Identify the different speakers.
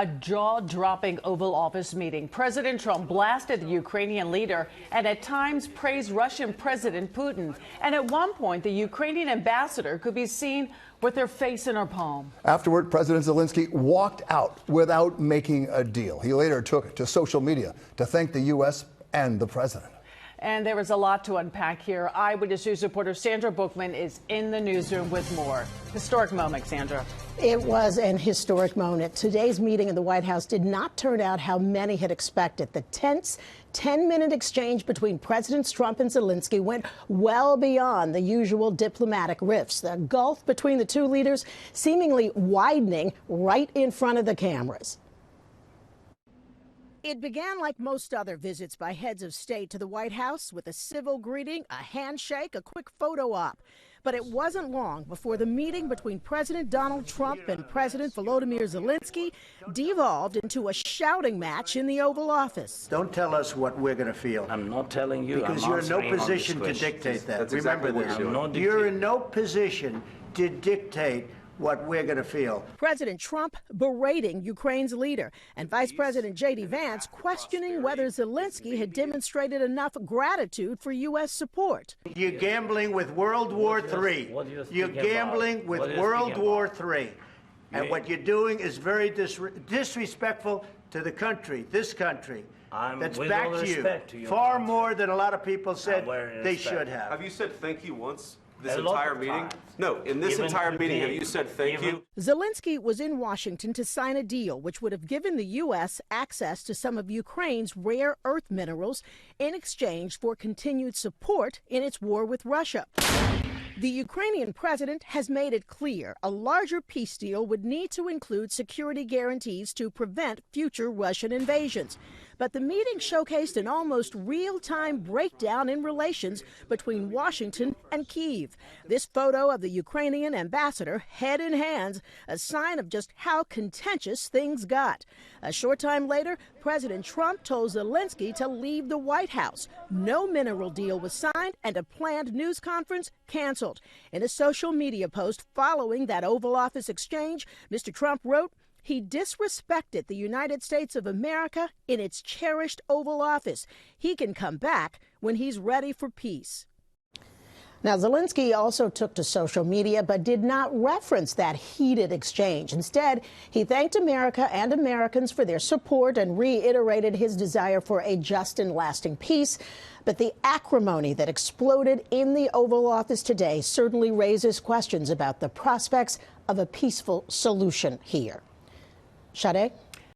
Speaker 1: A jaw-dropping Oval Office meeting. President Trump blasted the Ukrainian leader and at times praised Russian President Putin. And at one point, the Ukrainian ambassador could be seen with her face in her palm.
Speaker 2: Afterward, President Zelenskyy walked out without making a deal. He later took to social media to thank the U.S. and the president.
Speaker 1: And there is a lot to unpack here. Eyewitness News reporter Sandra Bookman is in the newsroom with more. Historic moment, Sandra.
Speaker 3: It was an historic moment. Today's meeting in the White House did not turn out how many had expected. The tense 10-minute exchange between Presidents Trump and Zelenskyy went well beyond the usual diplomatic rifts. The gulf between the two leaders seemingly widening right in front of the cameras. It began like most other visits by heads of state to the White House with a civil greeting, a handshake, a quick photo op. But it wasn't long before the meeting between President Donald Trump and President Volodymyr Zelenskyy devolved into a shouting match in the Oval Office.
Speaker 4: Don't tell us what we're going to feel.
Speaker 5: I'm not telling you.
Speaker 4: Because you're in no position to dictate that. Remember this. You're in no position to dictate what we're going to feel.
Speaker 3: President Trump berating Ukraine's leader, and Vice President J.D. Vance questioning whether Zelenskyy had demonstrated enough gratitude for U.S. support.
Speaker 4: You're gambling with World War III. You're gambling with World War III. And what you're doing is very disrespectful to the country, this country. That's back to you. Far more than a lot of people said they should have.
Speaker 6: Have you said thank you once? This entire meeting? No, in this entire meeting, have you said thank you?
Speaker 3: Zelenskyy was in Washington to sign a deal which would have given the U.S. access to some of Ukraine's rare earth minerals in exchange for continued support in its war with Russia. The Ukrainian president has made it clear a larger peace deal would need to include security guarantees to prevent future Russian invasions. But the meeting showcased an almost real-time breakdown in relations between Washington and Kyiv. This photo of the Ukrainian ambassador head in hands, a sign of just how contentious things got. A short time later, President Trump told Zelenskyy to leave the White House. No mineral deal was signed and a planned news conference canceled. In a social media post following that Oval Office exchange, Mr. Trump wrote, "He disrespected the United States of America in its cherished Oval Office. He can come back when he's ready for peace." Now, Zelenskyy also took to social media but did not reference that heated exchange. Instead, he thanked America and Americans for their support and reiterated his desire for a just and lasting peace. But the acrimony that exploded in the Oval Office today certainly raises questions about the prospects of a peaceful solution here. Sade?